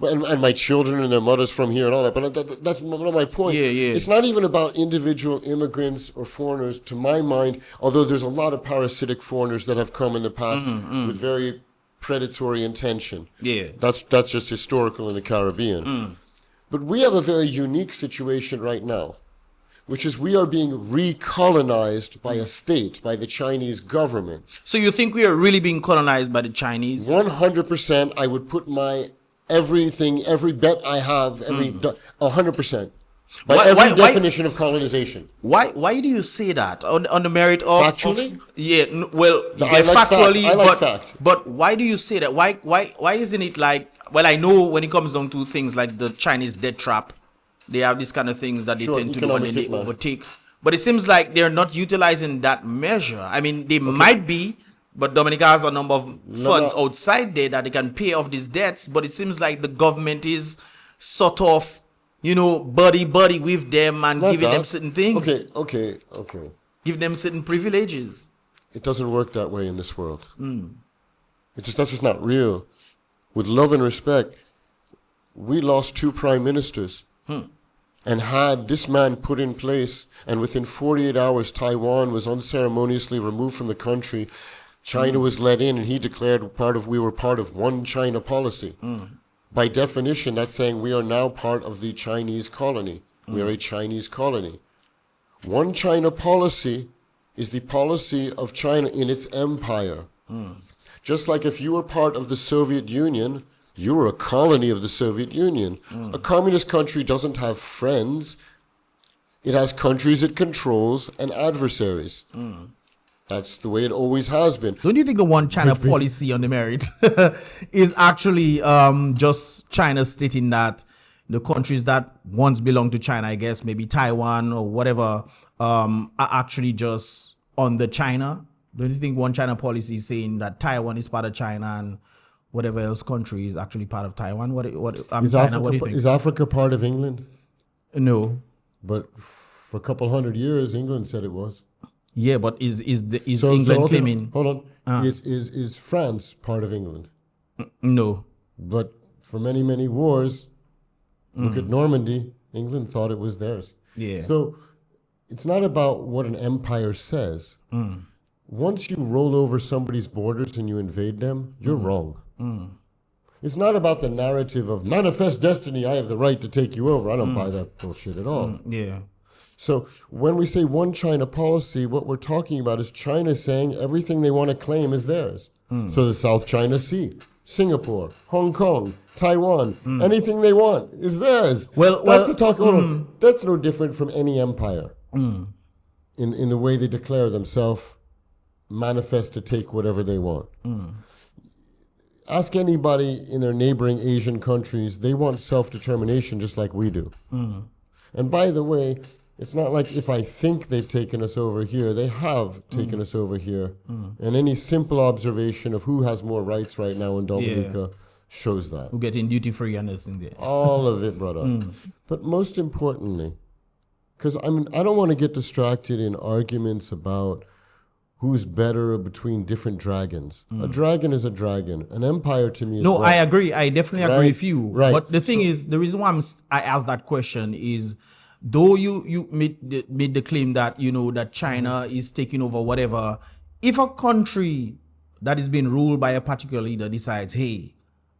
and my children and their mothers from here and all that. But that's not my point. It's not even about individual immigrants or foreigners, to my mind, although there's a lot of parasitic foreigners that have come in the past with very predatory intention. That's just historical in the Caribbean. But we have a very unique situation right now, which is we are being recolonized by a state, by the Chinese government. So you think we are really being colonized by the Chinese? 100%. I would put my everything, every bet I have, 100%. By every definition of colonization. Why do you say that? On the merit of... Factually? Factually. I like fact. But why do you say that? Why isn't it like... Well, I know when it comes down to things like the Chinese debt trap, they have these kind of things that they tend to do and then they overtake. But it seems like they're not utilizing that measure. I mean, they might be, but Dominica has a number of funds outside there that they can pay off these debts. But it seems like the government is sort of, buddy with them and giving them certain things. Okay. Give them certain privileges. It doesn't work that way in this world. That's just not real. With love and respect, we lost 2 prime ministers. And had this man put in place, and within 48 hours, Taiwan was unceremoniously removed from the country, China was let in, and he declared we were part of one China policy. By definition, that's saying we are now part of the Chinese colony. We are a Chinese colony. One China policy is the policy of China in its empire. Just like if you were part of the Soviet Union, you were a colony of the Soviet Union. A communist country doesn't have friends. It has countries it controls and adversaries. That's the way it always has been. Don't you think the one China policy on the merit is actually just China stating that the countries that once belonged to China, I guess maybe Taiwan or whatever, are actually just under China? Don't you think one China policy is saying that Taiwan is part of China and whatever else country is actually part of Taiwan? What do you think? Is Africa part of England? No. But for a couple hundred years, England said it was. Yeah, but is England claiming? Hold on. Is France part of England? No. But for many, many wars, look at Normandy, England thought it was theirs. Yeah. So it's not about what an empire says. Once you roll over somebody's borders and you invade them, you're wrong. It's not about the narrative of manifest destiny, I have the right to take you over. I don't buy that bullshit at all. Yeah. So when we say one China policy, what we're talking about is China saying everything they want to claim is theirs. So the South China Sea, Singapore, Hong Kong, Taiwan, anything they want is theirs. That's the talk. That's no different from any empire in the way they declare themselves manifest to take whatever they want. Ask anybody in their neighboring Asian countries, they want self-determination just like we do. And by the way, it's not like if I think they've taken us over here, they have taken us over here. And any simple observation of who has more rights right now in Dominica shows that. Who getting duty-free and this in there. All of it, brother. But most importantly, because I don't want to get distracted in arguments about who's better between different dragons. A dragon is a dragon. An empire to me is No, I agree. I definitely agree with you. Right. But the thing is, the reason why I asked that question is, though you made the claim that, that China is taking over whatever, if a country that is being ruled by a particular leader decides, hey,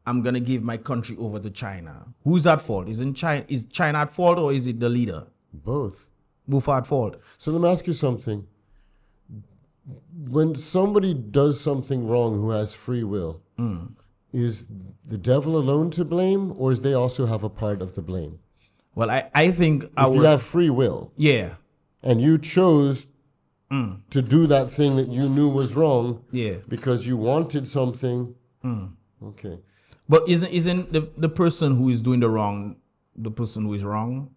I'm going to give my country over to China, who's at fault? Is China at fault or is it the leader? Both. Both are at fault. So let me ask you something. When somebody does something wrong who has free will, is the devil alone to blame, or is they also have a part of the blame? Well, I think if you have free will, and you chose to do that thing that you knew was wrong, because you wanted something, okay. But isn't the person who is doing the wrong the person who is wrong,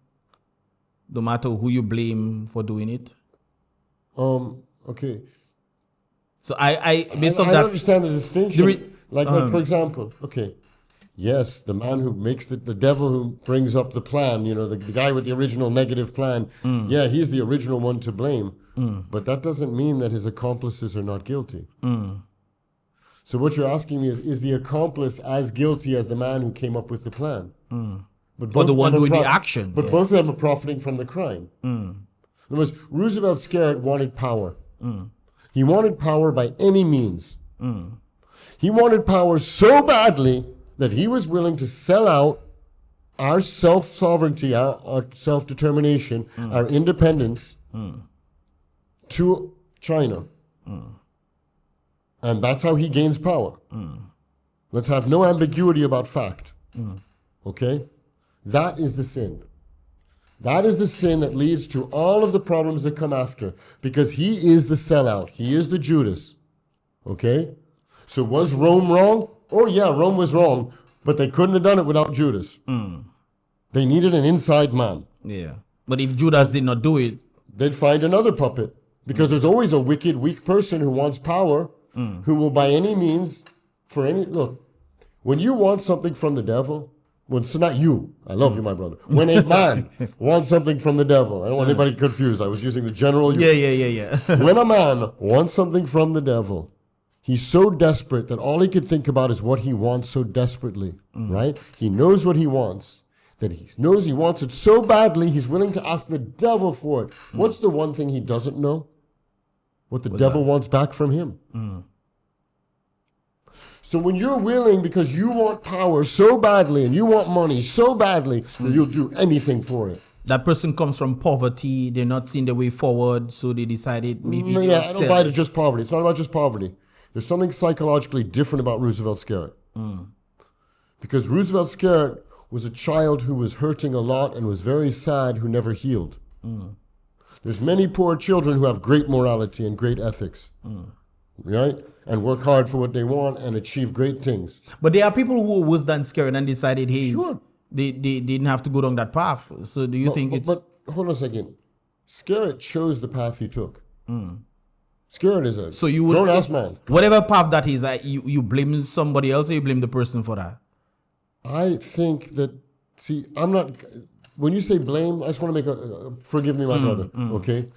no matter who you blame for doing it? Okay. So I understand the distinction. Like for example, okay, yes, the man who makes the devil who brings up the plan, the guy with the original negative plan, he's the original one to blame. But that doesn't mean that his accomplices are not guilty. So what you're asking me is the accomplice as guilty as the man who came up with the plan? But Or the one doing the action. But both of them are profiting from the crime. In other words, Roosevelt Skerrit wanted power. He wanted power by any means. He wanted power so badly that he was willing to sell out our self-sovereignty, our self-determination, our independence to China. And that's how he gains power. Let's have no ambiguity about fact. Okay? That is the sin. That is the sin that leads to all of the problems that come after. Because he is the sellout. He is the Judas. Okay? So was Rome wrong? Oh yeah, Rome was wrong. But they couldn't have done it without Judas. They needed an inside man. Yeah. But if Judas did not do it, they'd find another puppet. Because there's always a wicked, weak person who wants power, who will by any means, for any, look, when you want something from the devil, well, it's not you. I love you, my brother. When a man wants something from the devil, I don't want anybody confused. I was using the general you. Yeah. When a man wants something from the devil, he's so desperate that all he can think about is what he wants so desperately, right? He knows what he wants, that he knows he wants it so badly, he's willing to ask the devil for it. What's the one thing he doesn't know? What the devil wants back from him. So when you're willing, because you want power so badly and you want money so badly, you'll do anything for it. That person comes from poverty. They're not seeing the way forward, so they decided maybe. Yeah, I don't buy it just poverty. It's not about just poverty. There's something psychologically different about Roosevelt Skerrit. Because Roosevelt Skerrit was a child who was hurting a lot and was very sad, who never healed. There's many poor children who have great morality and great ethics, right? And work hard for what they want and achieve great things. But there are people who were worse than Skerrit and decided, hey, Sure. they didn't have to go down that path. So do you think it's... But hold on a second. Skerrit chose the path he took. Skerrit is a grown-ass man. Whatever path that is, you blame somebody else or you blame the person for that? I think that, see, I'm not... When you say blame, I just want to make forgive me, my brother, okay?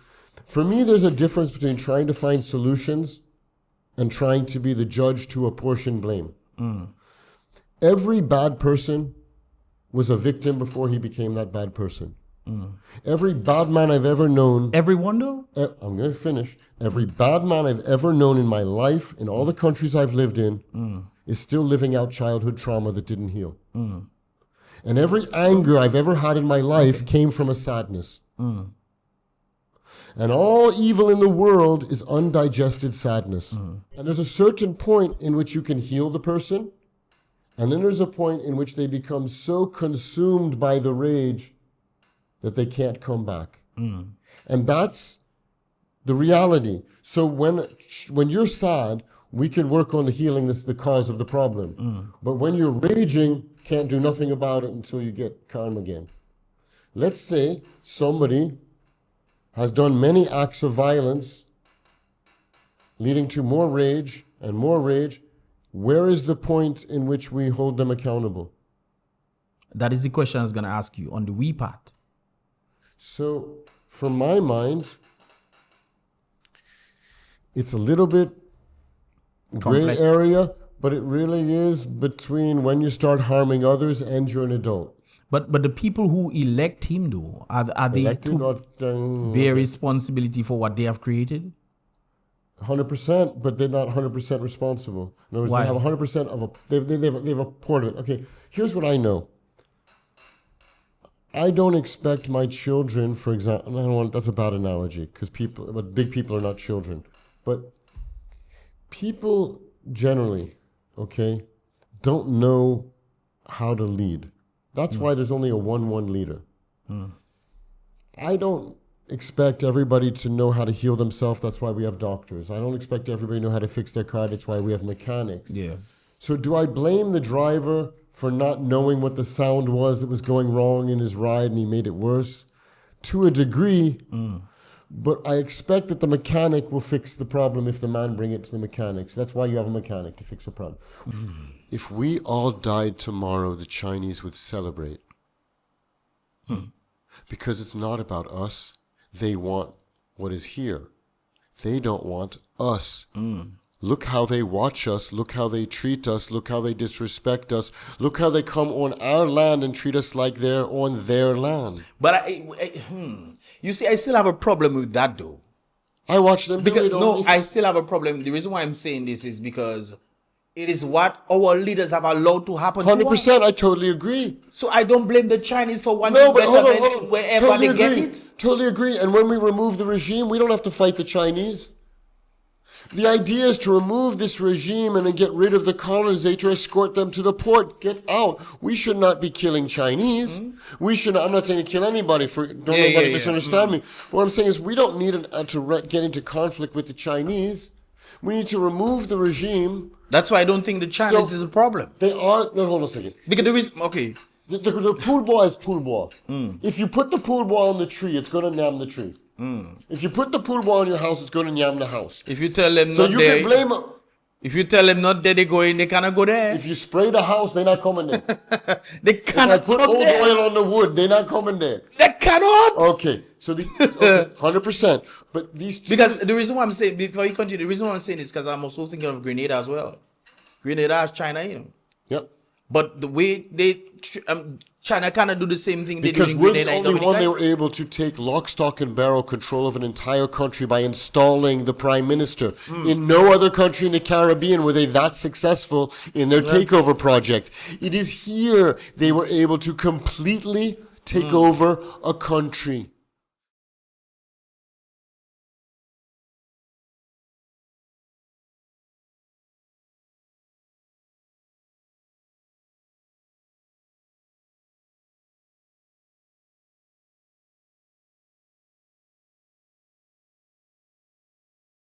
For me, there's a difference between trying to find solutions and trying to be the judge to apportion blame. Every bad person was a victim before he became that bad person. Every bad man I've ever known... Everyone though? I'm going to finish. Every bad man I've ever known in my life, in all the countries I've lived in, is still living out childhood trauma that didn't heal. And every anger I've ever had in my life came from a sadness. And all evil in the world is undigested sadness. And there's a certain point in which you can heal the person, and then there's a point in which they become so consumed by the rage that they can't come back. And that's the reality. So when you're sad, we can work on the healing, that's the cause of the problem. But when you're raging, can't do nothing about it until you get calm again. Let's say somebody has done many acts of violence leading to more rage and more rage. Where is the point in which we hold them accountable? That is the question I was going to ask you on the we part. So, from my mind, it's a little bit Complex. gray area, but it really is between when you start harming others and you're an adult. But the people who elect him, though, are they Elected to bear responsibility for what they have created? 100%, but they're not 100% responsible. In other words, Why? they have 100% of a... They've a part of it. Okay, here's what I know. I don't expect my children, for example... that's a bad analogy, because big people are not children. But people generally, okay, don't know how to lead. That's why there's only a 1-1 leader. I don't expect everybody to know how to heal themselves. That's why we have doctors. I don't expect everybody to know how to fix their car. That's why we have mechanics. Yeah. So do I blame the driver for not knowing what the sound was that was going wrong in his ride and he made it worse? To a degree, but I expect that the mechanic will fix the problem if the man bring it to the mechanic. So that's why you have a mechanic, to fix a problem. If we all died tomorrow, the Chinese would celebrate. Because it's not about us. They want what is here. They don't want us. Look how they watch us. Look how they treat us. Look how they disrespect us. Look how they come on our land and treat us like they're on their land. But you see, I still have a problem with that, though. I watch them do it. I still have a problem. The reason why I'm saying this is because it is what our leaders have allowed to happen 100%, to us. I totally agree. So I don't blame the Chinese for wanting betterment wherever totally they agree. get it. Totally agree. And when we remove the regime, we don't have to fight the Chinese. The idea is to remove this regime and then get rid of the colonizer, escort them to the port, get out. We should not be killing Chinese. We should not, I'm not saying to kill anybody, don't nobody misunderstand me. What I'm saying is we don't need to get into conflict with the Chinese. We need to remove the regime. That's why I don't think the Chinese is a problem. They are, no, hold on a second. Because there is, okay. The pool ball is pool ball. If you put the pool ball on the tree, it's going to yam the tree. If you put the pool ball in your house, it's going to yam the house. If you tell them so not you there, can blame them. If you tell them not there, they go in, they cannot go there. If you spray the house, they're not coming there. They cannot if I put old oil on the wood, they're not coming there. They cannot. Okay, so 100%. But these two, because the reason why I'm saying, before you continue, the reason why I'm saying is because I'm also thinking of Grenada as well. Grenada has China, Yep. But the way China cannot do the same thing they do because in we're Grenada the and only one Dominica. they were able to take lock, stock, and barrel control of an entire country by installing the prime minister. In no other country in the Caribbean were they that successful in their takeover project. It is here they were able to completely take over a country.